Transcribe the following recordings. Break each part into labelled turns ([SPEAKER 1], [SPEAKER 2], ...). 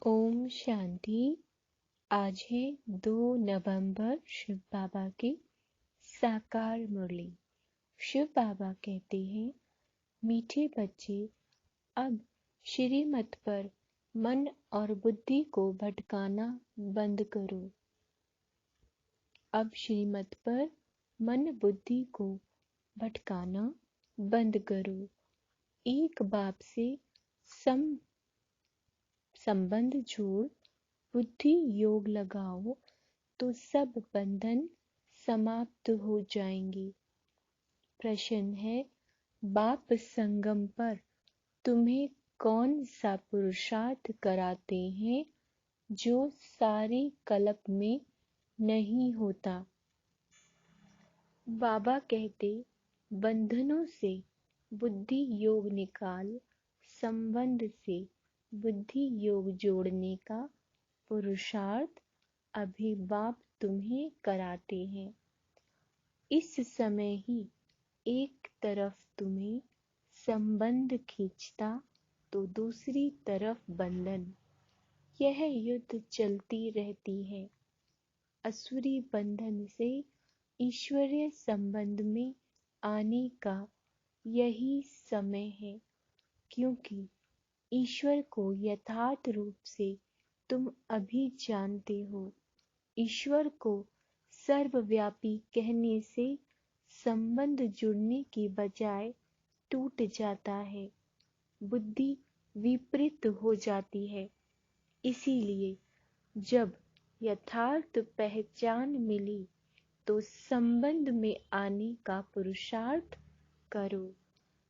[SPEAKER 1] ओम शांति। आज है 2 नवंबर, शिव बाबा की साकार मुरली। शिव बाबा कहते हैं, मीठे बच्चे, अब श्रीमत पर मन और बुद्धि को भटकाना बंद करो। अब श्रीमत पर मन बुद्धि को भटकाना बंद करो। एक बाप से संबंध जोड़ बुद्धि योग लगाओ तो सब बंधन समाप्त हो जाएंगे। प्रश्न है, बाप संगम पर तुम्हें कौन सा पुरुषार्थ कराते हैं जो सारे कल्प में नहीं होता? बाबा कहते, बंधनों से बुद्धि योग निकाल, संबंध से बुद्धि योग जोड़ने का पुरुषार्थ अभी बाप तुम्हें कराते हैं। इस समय ही एक तरफ तुम्हें संबंध खींचता तो दूसरी तरफ बंधन। यह युद्ध चलती रहती है। असुरी बंधन से ईश्वरीय संबंध में आने का यही समय है, क्योंकि ईश्वर को यथार्थ रूप से तुम अभी जानते हो। ईश्वर को सर्वव्यापी कहने से संबंध जुड़ने की बजाय टूट जाता है, बुद्धि विपरीत हो जाती है। इसीलिए जब यथार्थ पहचान मिली तो संबंध में आने का पुरुषार्थ करो।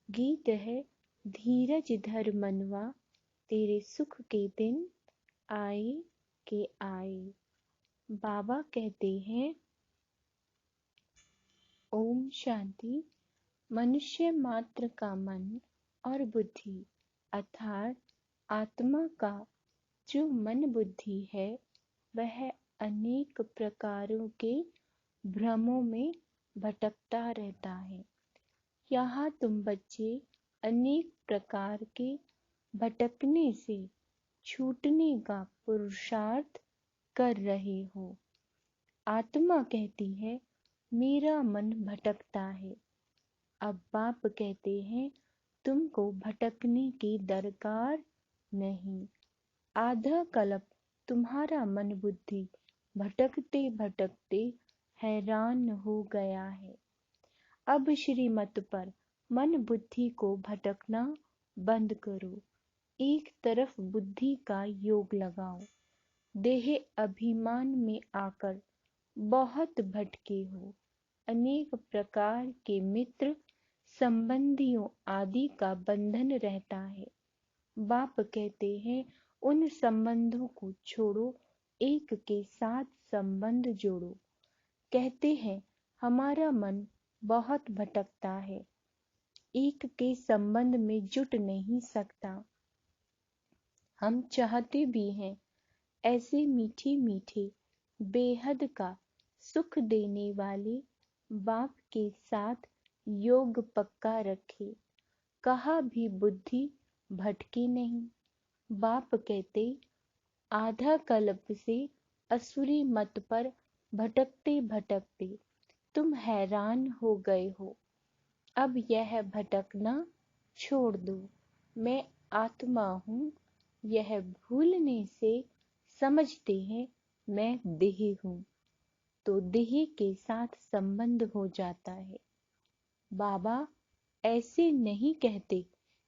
[SPEAKER 1] गीत है, धीरज धर मनवा, तेरे सुख के दिन आए के आए। बाबा कहते हैं, ओम शांति। मनुष्य मात्र का मन और बुद्धि अर्थात आत्मा का जो मन बुद्धि है, वह अनेक प्रकारों के भ्रमों में भटकता रहता है। यहाँ तुम बच्चे अनेक प्रकार के भटकने से छूटने का पुरुषार्थ कर रहे हो। आत्मा कहती है, मेरा मन भटकता है। अब बाप कहते हैं, तुमको भटकने की दरकार नहीं। आधा कल्प तुम्हारा मन बुद्धि भटकते भटकते हैरान हो गया है। अब श्रीमत पर मन बुद्धि को भटकना बंद करो। एक तरफ बुद्धि का योग लगाओ। देह अभिमान में आकर बहुत भटके हो। अनेक प्रकार के मित्र संबंधियों आदि का बंधन रहता है। बाप कहते हैं, उन संबंधों को छोड़ो, एक के साथ संबंध जोड़ो। कहते हैं, हमारा मन बहुत भटकता है, एक के संबंध में जुट नहीं सकता। हम चाहते भी हैं ऐसे मीठे मीठे बेहद का सुख देने वाले बाप के साथ योग पक्का रखे, कहा भी बुद्धि भटके नहीं। बाप कहते, आधा कल्प से असुरी मत पर भटकते भटकते तुम हैरान हो गए हो। अब यह भटकना छोड़ दो। मैं आत्मा हूँ, यह भूलने से समझते हैं मैं देह हूँ, तो देह के साथ संबंध हो जाता है। बाबा ऐसे नहीं कहते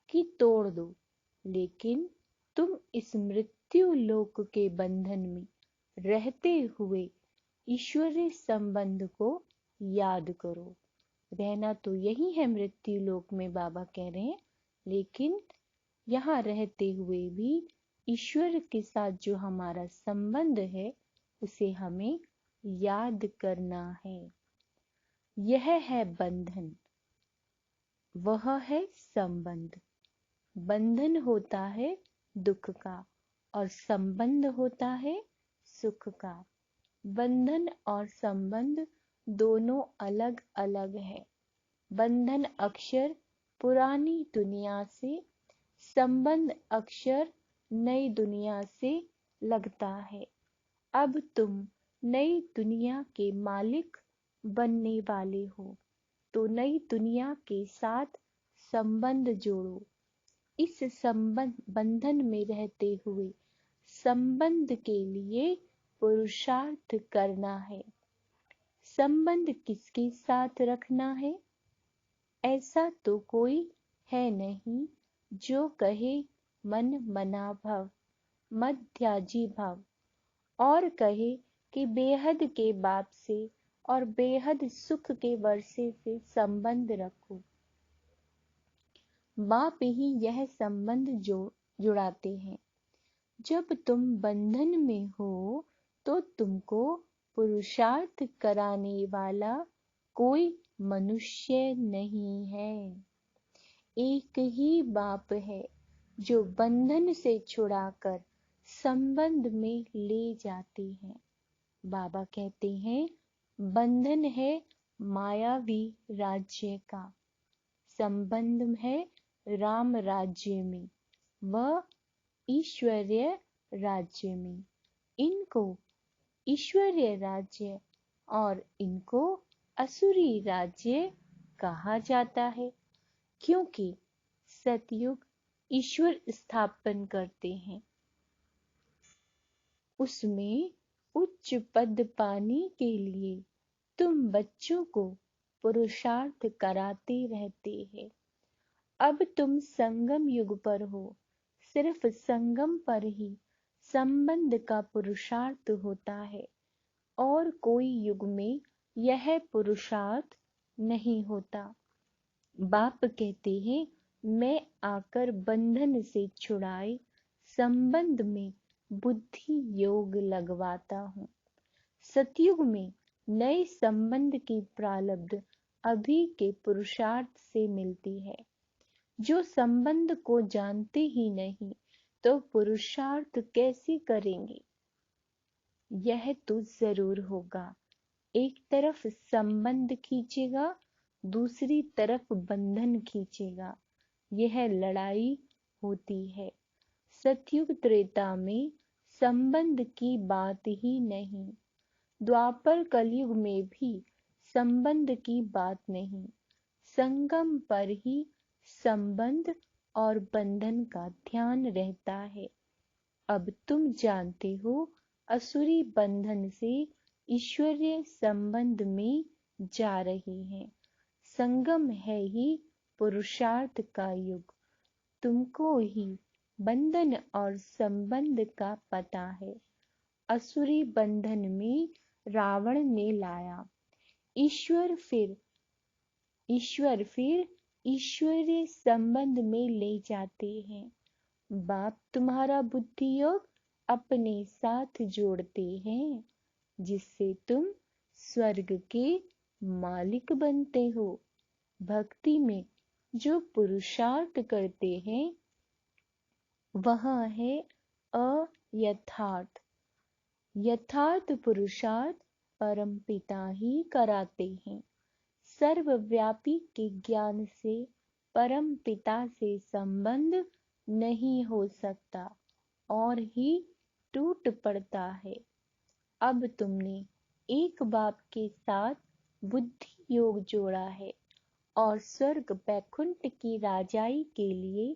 [SPEAKER 1] कि तोड़ दो, लेकिन तुम इस मृत्यु लोक के बंधन में रहते हुए ईश्वरीय संबंध को याद करो। रहना तो यही है मृत्यु लोक में, बाबा कह रहे हैं, लेकिन यहाँ रहते हुए भी ईश्वर के साथ जो हमारा संबंध है उसे हमें याद करना है। यह है बंधन, वह है संबंध। बंधन होता है दुख का और संबंध होता है सुख का। बंधन और संबंध दोनों अलग अलग है। बंधन अक्षर पुरानी दुनिया से, संबंध अक्षर नई दुनिया से लगता है। अब तुम नई दुनिया के मालिक बनने वाले हो, तो नई दुनिया के साथ संबंध जोड़ो। इस बंधन में रहते हुए संबंध के लिए पुरुषार्थ करना है। संबंध किसके साथ रखना है? ऐसा तो कोई है नहीं जो कहे मन मना भव, मध्याजी भव, और कहे कि बेहद के बाप से और बेहद सुख के वर्षे से संबंध रखो। बाप ही यह संबंध जुड़ाते हैं। जब तुम बंधन में हो तो तुमको पुरुषार्थ कराने वाला कोई मनुष्य नहीं है। एक ही बाप है जो बंधन से छुड़ाकर संबंध में ले जाते हैं। बाबा कहते हैं, बंधन है मायावी राज्य का, संबंध है राम राज्य में व ईश्वरीय राज्य में। इनको ईश्वरीय राज्य और इनको असुरी राज्य कहा जाता है, क्योंकि सतयुग ईश्वर स्थापन करते हैं। उसमें उच्च पद पाने के लिए तुम बच्चों को पुरुषार्थ कराते रहते हैं। अब तुम संगम युग पर हो, सिर्फ संगम पर ही संबंध का पुरुषार्थ होता है और कोई युग में यह पुरुषार्थ नहीं होता। बाप कहते हैं, मैं आकर बंधन से छुड़ाए संबंध में बुद्धि योग लगवाता हूँ। सतयुग में नए संबंध की प्रारब्ध अभी के पुरुषार्थ से मिलती है। जो संबंध को जानते ही नहीं तो पुरुषार्थ कैसे करेंगे? यह तो जरूर होगा। एक तरफ संबंध खींचेगा, दूसरी तरफ बंधन खींचेगा। यह लड़ाई होती है। सतयुग त्रेता में संबंध की बात ही नहीं, द्वापर कलयुग में भी संबंध की बात नहीं। संगम पर ही संबंध और बंधन का ध्यान रहता है। अब तुम जानते हो, असुरी बंधन से ईश्वरीय संबंध में जा रही हैं। संगम है ही पुरुषार्थ का युग। तुमको ही बंधन और संबंध का पता है। असुरी बंधन में रावण ने लाया, ईश्वर फिर ईश्वरीय संबंध में ले जाते हैं। बाप तुम्हारा बुद्धि योग अपने साथ जोड़ते हैं, जिससे तुम स्वर्ग के मालिक बनते हो। भक्ति में जो पुरुषार्थ करते हैं वह है अयथार्थ। यथार्थ पुरुषार्थ परमपिता ही कराते हैं। सर्वव्यापी के ज्ञान से परमपिता से संबंध नहीं हो सकता और ही टूट पड़ता है। अब तुमने एक बाप के साथ बुद्धि योग जोड़ा है और स्वर्ग बैकुंठ की राजाई के लिए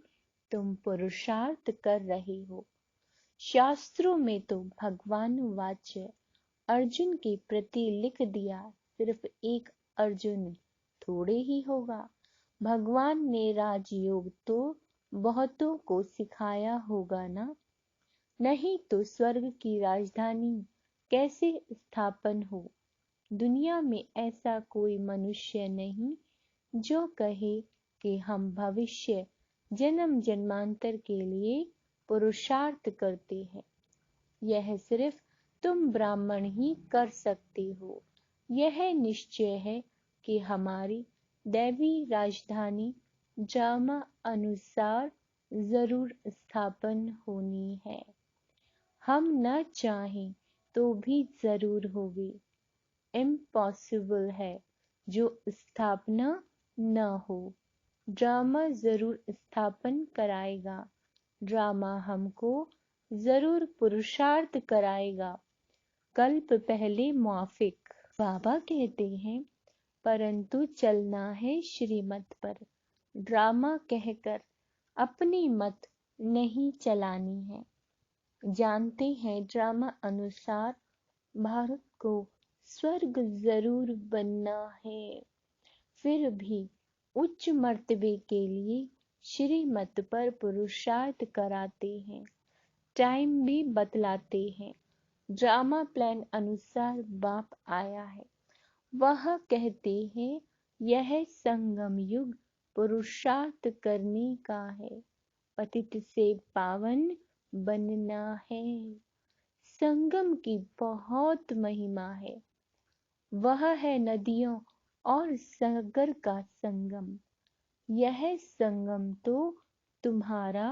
[SPEAKER 1] तुम पुरुषार्थ कर रहे हो। शास्त्रों में तो भगवान वाच्य अर्जुन के प्रति लिख दिया, सिर्फ एक अर्जुन थोड़े ही होगा। भगवान ने राजयोग तो बहुतों को सिखाया होगा ना, नहीं तो स्वर्ग की राजधानी कैसे स्थापन हो। दुनिया में ऐसा कोई मनुष्य नहीं जो कहे कि हम भविष्य जन्म जन्मांतर के लिए पुरुषार्थ करते हैं। यह सिर्फ तुम ब्राह्मण ही कर सकते हो। यह निश्चय है कि हमारी दैवी राजधानी जामा अनुसार जरूर स्थापन होनी है। हम न चाहें तो भी जरूर होगी। इम्पॉसिबल है जो स्थापना न हो। ड्रामा जरूर स्थापन कराएगा। ड्रामा हमको जरूर पुरुषार्थ कराएगा, कल्प पहले मुआफिक। बाबा कहते हैं, परंतु चलना है श्रीमत पर, ड्रामा कहकर अपनी मत नहीं चलानी है। जानते हैं ड्रामा अनुसार भारत को स्वर्ग जरूर बनना है, फिर भी उच्च मर्तबे के लिए श्रीमत पर पुरुषार्थ कराते हैं, टाइम भी बतलाते हैं। ड्रामा प्लान अनुसार बाप आया है, वह कहते हैं यह संगम युग पुरुषार्थ करने का है, पतित से पावन बनना है। संगम की बहुत महिमा है, वह है नदियों और सागर का संगम। यह संगम तो तुम्हारा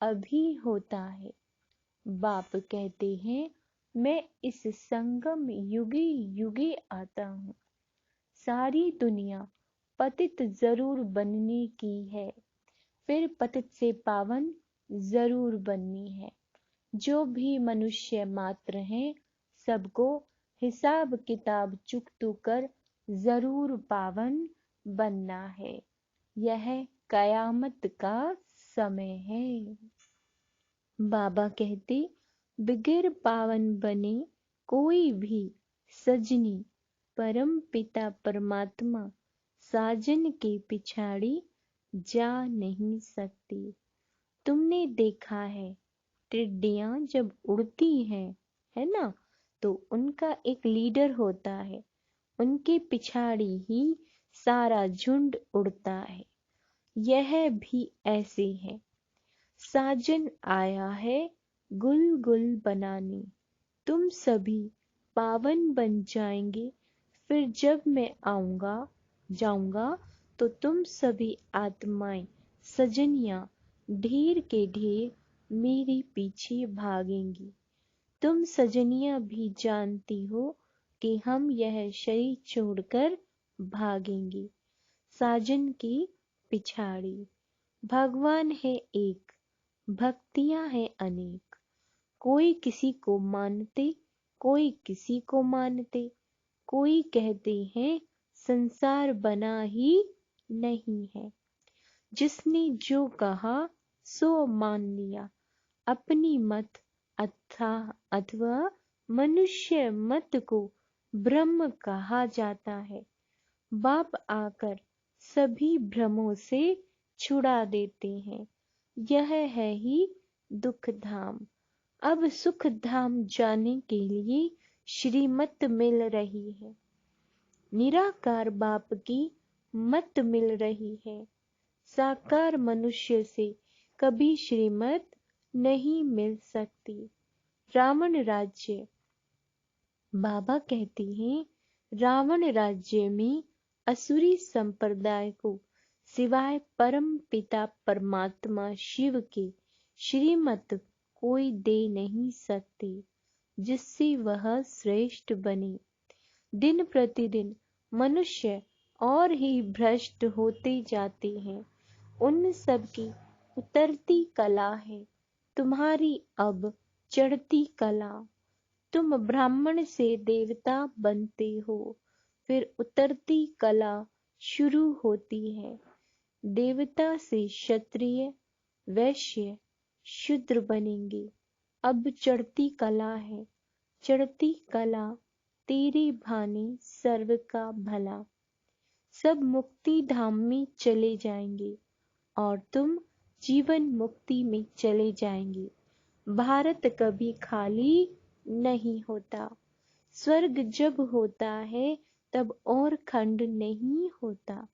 [SPEAKER 1] अभी होता है। बाप कहते हैं, मैं इस संगम युगी युगी आता हूँ। सारी दुनिया पतित जरूर बनने की है, फिर पतित से पावन जरूर बननी है। जो भी मनुष्य मात्र हैं, सबको हिसाब किताब चुकतू कर जरूर पावन बनना है। यह कयामत का समय है। बाबा कहते, बिगर पावन बने कोई भी सजनी परम पिता परमात्मा साजन के पिछाड़ी जा नहीं सकती। तुमने देखा है टिड्डियां जब उड़ती हैं, है ना, तो उनका एक लीडर होता है, उनके पिछाड़ी ही सारा झुंड उड़ता है। यह भी ऐसे है। साजन आया है गुल गुल बनाने, तुम सभी पावन बन जाएंगे। फिर जब मैं जाऊंगा तो तुम सभी आत्माएं सजनियां ढेर के ढेर मेरे पीछे भागेंगी। तुम सजनियां भी जानती हो कि हम यह शरीर छोड़कर भागेंगे साजन की पिछाड़ी। भगवान है एक, भक्तियां हैं अनेक, कोई किसी को मानते, कोई किसी को मानते, कोई कहते हैं संसार बना ही नहीं है। जिसने जो कहा सो मान लिया, अपनी मत अथवा मनुष्य मत को ब्रह्म कहा जाता है। बाप आकर सभी भ्रमों से छुड़ा देते हैं। यह है ही दुख धाम। अब सुख धाम जाने के लिए श्रीमत मिल रही है, निराकार बाप की मत मिल रही है। साकार मनुष्य से कभी श्रीमत नहीं मिल सकती। रावण राज्य, बाबा कहते हैं, रावण राज्य में असुरी संप्रदाय को सिवाय परम पिता परमात्मा शिव के श्रीमत कोई दे नहीं सकते, जिससे वह श्रेष्ठ बने। दिन प्रतिदिन मनुष्य और ही भ्रष्ट होते जाते हैं। उन सब की उतरती कला है, तुम्हारी अब चढ़ती कला। तुम ब्राह्मण से देवता बनते हो, फिर उतरती कला शुरू होती है। देवता से क्षत्रिय, वैश्य, शूद्र बनेंगे। अब चढ़ती कला है, चढ़ती कला तेरे भाने सर्व का भला। सब मुक्ति धाम में चले जाएंगे और तुम जीवन मुक्ति में चले जाएंगे। भारत कभी खाली नहीं होता। स्वर्ग जब होता है तब और खंड नहीं होता।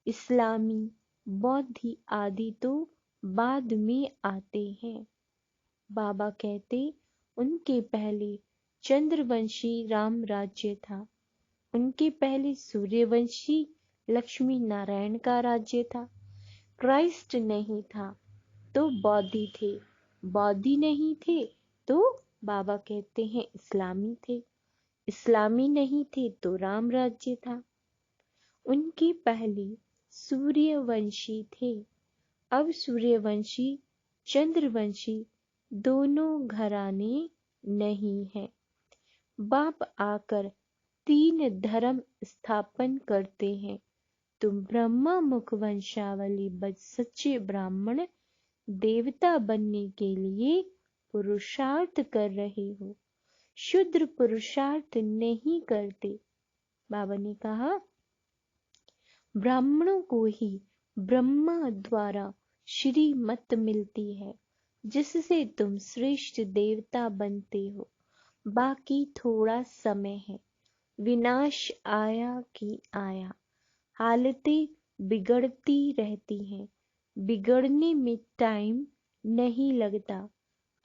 [SPEAKER 1] इस्लामी बौद्ध आदि तो बाद में आते हैं। बाबा कहते, उनके पहले चंद्रवंशी राम राज्य था, उनके पहले सूर्यवंशी लक्ष्मी नारायण का राज्य था। क्राइस्ट नहीं था तो बौद्धि थे, बौद्धि नहीं थे तो बाबा कहते हैं इस्लामी थे, इस्लामी नहीं थे तो राम राज्य था। उनके पहले सूर्यवंशी थे, अब सूर्यवंशी, चंद्रवंशी, दोनों घराने नहीं हैं। बाप आकर 3 धर्म स्थापन करते हैं। तुम ब्रह्मा मुख वंशावली सच्चे ब्राह्मण देवता बनने के लिए पुरुषार्थ कर रहे हो, शूद्र पुरुषार्थ नहीं करते। बाबा ने कहा, ब्राह्मणों को ही ब्रह्मा द्वारा श्रीमत मिलती है, जिससे तुम श्रेष्ठ देवता बनते हो। बाकी थोड़ा समय है, विनाश आया कि आया। हालतें बिगड़ती रहती हैं, बिगड़ने में टाइम नहीं लगता।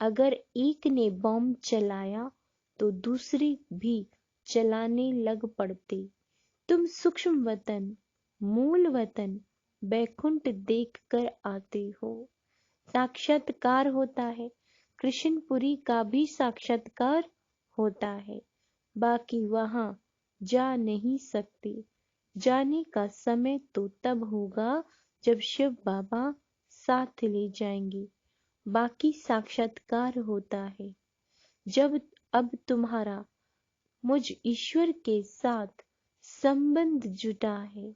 [SPEAKER 1] अगर एक ने बॉम्ब चलाया तो दूसरे भी चलाने लग पड़ते। तुम सूक्ष्म वतन, मूल वतन बैकुंठ देख कर आते हो। साक्षात्कार होता है, कृष्णपुरी का भी साक्षात्कार होता है। बाकी वहां जा नहीं सकते। जाने का समय तो तब होगा जब शिव बाबा साथ ले जाएंगे। बाकी साक्षात्कार होता है जब अब तुम्हारा मुझ ईश्वर के साथ संबंध जुटा है।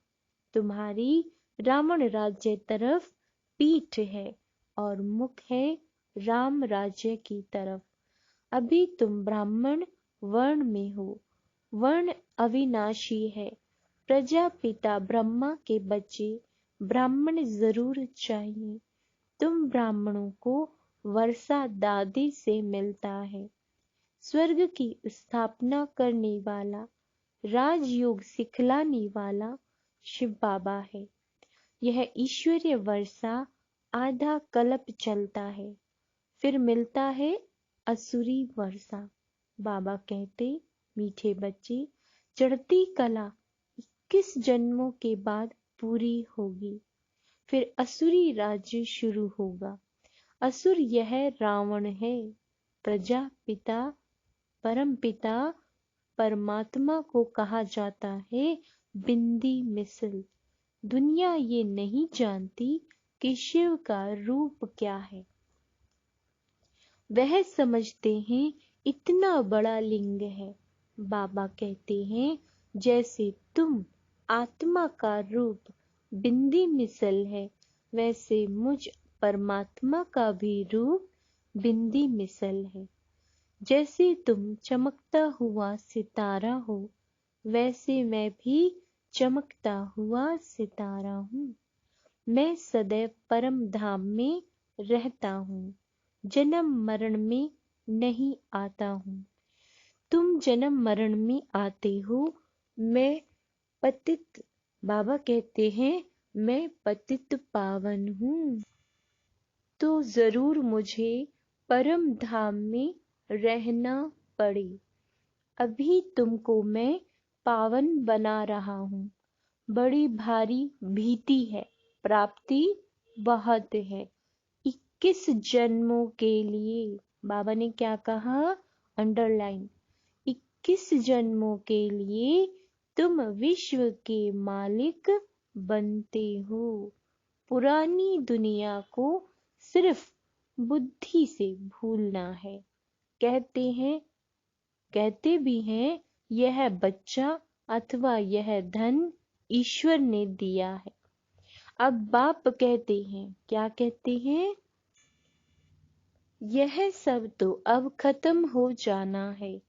[SPEAKER 1] तुम्हारी रावण राज्य तरफ पीठ है और मुख है राम राज्य की तरफ। अभी तुम ब्राह्मण वर्ण में हो। वर्ण अविनाशी है। प्रजापिता ब्रह्मा के बच्चे ब्राह्मण जरूर चाहिए। तुम ब्राह्मणों को वर्षा दादी से मिलता है। स्वर्ग की स्थापना करने वाला, राजयोग सिखलाने वाला शिव बाबा है। यह ईश्वरीय वर्षा आधा कल्प चलता है, फिर मिलता है असुरी वर्षा। बाबा कहते, मीठे बच्चे, चढ़ती कला 21 जन्मों के बाद पूरी होगी, फिर असुरी राज्य शुरू होगा। असुर यह रावण है। प्रजापिता परम पिता परमात्मा को कहा जाता है बिंदी मिसल। दुनिया ये नहीं जानती कि शिव का रूप क्या है। वह समझते हैं इतना बड़ा लिंग है। बाबा कहते हैं, जैसे तुम आत्मा का रूप बिंदी मिसल है, वैसे मुझ परमात्मा का भी रूप बिंदी मिसल है। जैसे तुम चमकता हुआ सितारा हो, वैसे मैं भी चमकता हुआ सितारा हूँ। मैं सदैव परम धाम में रहता हूँ, जन्म मरण में नहीं आता हूँ। तुम जन्म मरण में आते हो। मैं पतित, बाबा कहते हैं, मैं पतित पावन हूँ, तो जरूर मुझे परम धाम में रहना पड़े। अभी तुमको मैं पावन बना रहा हूँ। बड़ी भारी भीति है, प्राप्ति बहुत है। 21 जन्मों के लिए, बाबा ने क्या कहा, अंडरलाइन, 21 जन्मों के लिए तुम विश्व के मालिक बनते हो। पुरानी दुनिया को सिर्फ बुद्धि से भूलना है। कहते भी हैं, यह बच्चा अथवा यह धन ईश्वर ने दिया है। अब बाप कहते हैं, क्या कहते हैं, यह सब तो अब खत्म हो जाना है।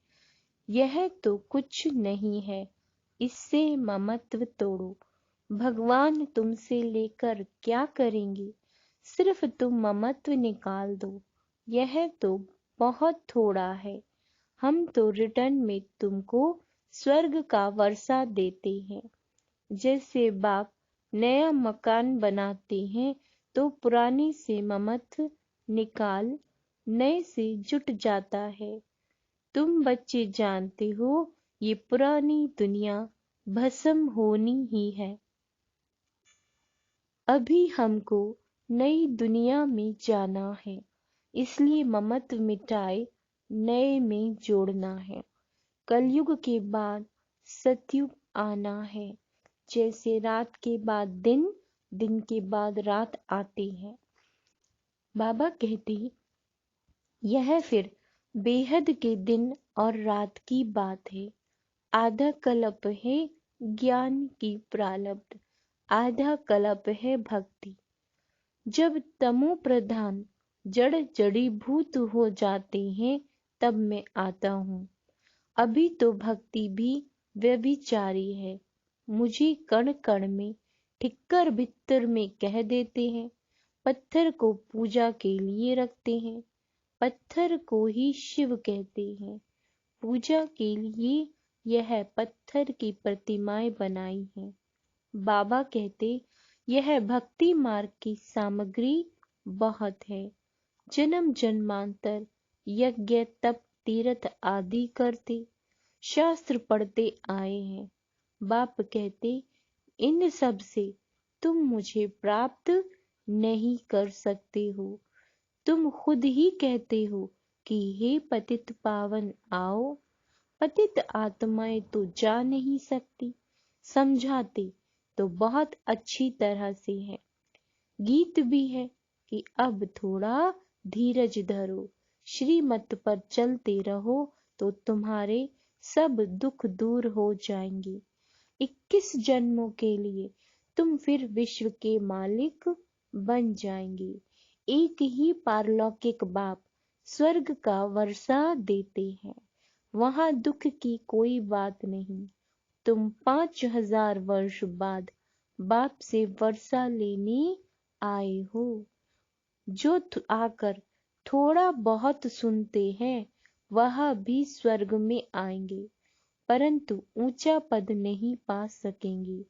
[SPEAKER 1] यह तो कुछ नहीं है, इससे ममत्व तोड़ो। भगवान तुमसे लेकर क्या करेंगे, सिर्फ तुम ममत्व निकाल दो। यह तो बहुत थोड़ा है। हम तो रिटर्न में तुमको स्वर्ग का वर्षा देते हैं। जैसे बाप नया मकान बनाते हैं तो पुराने से ममत्व निकाल नए से जुट जाता है। तुम बच्चे जानते हो, ये पुरानी दुनिया भस्म होनी ही है। अभी हमको नई दुनिया में जाना है, इसलिए ममत्व मिटाए नए में जोड़ना है। कलयुग के बाद सतयुग आना है। जैसे रात के बाद दिन, दिन के बाद रात आती है। बाबा कहते, यह फिर बेहद के दिन और रात की बात है। आधा कल्प है ज्ञान की प्रारब्ध, आधा कल्प है भक्ति। जब तमो प्रधान जड़ जड़ीभूत हो जाते हैं तब मैं आता हूँ। अभी तो भक्ति भी व्यभिचारी है। मुझे कण कण में ठिक्कर भित्तर में कह देते हैं। पत्थर को पूजा के लिए रखते हैं। पत्थर को ही शिव कहते हैं। पूजा के लिए यह पत्थर की प्रतिमाएं बनाई हैं। बाबा कहते यह भक्ति मार्ग की सामग्री बहुत है। जन्म जन्मांतर यज्ञ तप तीर्थ आदि करते शास्त्र पढ़ते आए हैं। बाप कहते इन सब से तुम मुझे प्राप्त नहीं कर सकते हो। तुम खुद ही कहते हो कि हे पतित पावन आओ। पतित आत्माएं तो जा नहीं सकती। समझाते तो बहुत अच्छी तरह से है। गीत भी है कि अब थोड़ा धीरज धरो, श्रीमत पर चलते रहो तो तुम्हारे सब दुख दूर हो जाएंगे। 21 जन्मों के लिए तुम फिर विश्व के मालिक बन जाएंगे। एक ही पारलौकिक बाप स्वर्ग का वर्षा देते हैं। वहां दुख की कोई बात नहीं। तुम 5000 वर्ष बाद बाप से वर्षा लेने आए हो। जो आकर थोड़ा बहुत सुनते हैं वह भी स्वर्ग में आएंगे, परंतु ऊंचा पद नहीं पा सकेंगे।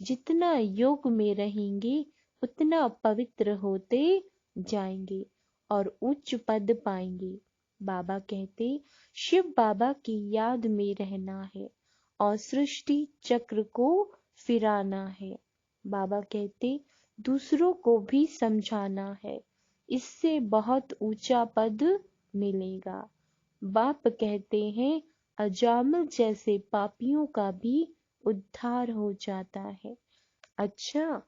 [SPEAKER 1] जितना योग में रहेंगे उतना पवित्र होते जाएंगे और उच्च पद पाएंगे। बाबा कहते शिव बाबा की याद में रहना है और सृष्टि चक्र को फिराना है। बाबा कहते दूसरों को भी समझाना है, इससे बहुत ऊंचा पद मिलेगा। बाप कहते हैं अजामिल जैसे पापियों का भी उद्धार हो जाता है। अच्छा,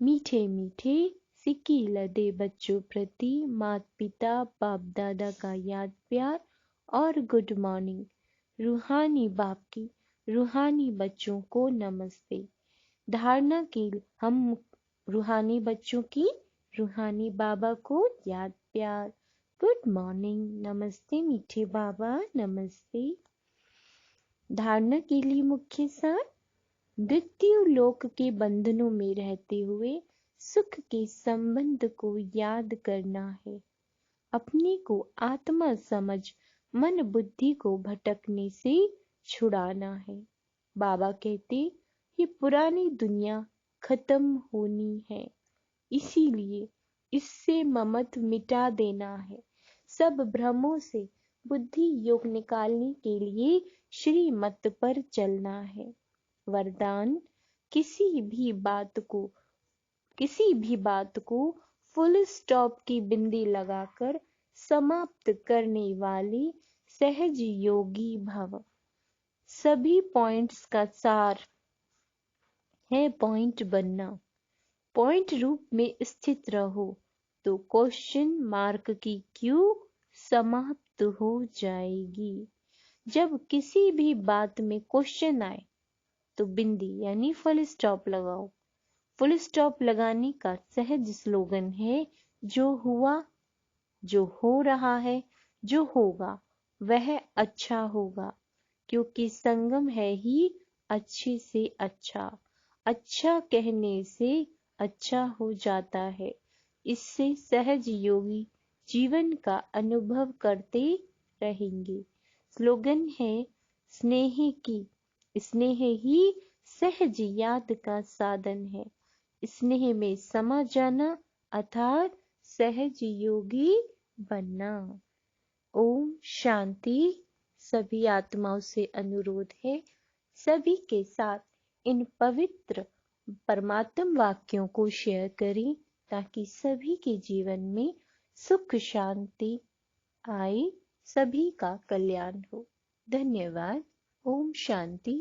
[SPEAKER 1] मीठे मीठे सिक्की लदे बच्चों प्रति माता पिता बाप दादा का याद प्यार और गुड मॉर्निंग। रूहानी बाप की रूहानी बच्चों को नमस्ते। धारणा की हम रूहानी बच्चों की रूहानी बाबा को याद प्यार गुड मॉर्निंग, नमस्ते मीठे बाबा, नमस्ते। धारणा के लिए मुख्य सार मृत्यु लोक के बंधनों में रहते हुए सुख के संबंध को याद करना है। अपने को आत्मा समझ मन बुद्धि को भटकने से छुड़ाना है। बाबा कहते ये पुरानी दुनिया खत्म होनी है, इसीलिए इससे ममत मिटा देना है। सब भ्रमों से बुद्धि योग निकालने के लिए श्रीमत पर चलना है। वरदान किसी भी बात को फुल स्टॉप की बिंदी लगाकर समाप्त करने वाले सहज योगी भव। सभी पॉइंट्स का सार है पॉइंट बनना। पॉइंट रूप में स्थित रहो तो क्वेश्चन मार्क की क्यू समाप्त हो जाएगी। जब किसी भी बात में क्वेश्चन आए तो बिंदी यानी फुल स्टॉप लगाओ। फुल स्टॉप लगाने का सहज स्लोगन है जो हुआ, जो हो रहा है, जो होगा वह अच्छा होगा, क्योंकि संगम है ही अच्छे से अच्छा। अच्छा कहने से अच्छा हो जाता है। इससे सहज योगी जीवन का अनुभव करते रहेंगे। स्लोगन है स्नेह ही सहज याद का साधन है। स्नेह में समा जाना अर्थात सहज योगी बनना। ओम शांति। सभी आत्माओं से अनुरोध है सभी के साथ इन पवित्र परमात्म वाक्यों को शेयर करें ताकि सभी के जीवन में सुख शांति आए, सभी का कल्याण हो। धन्यवाद। ओम शांति।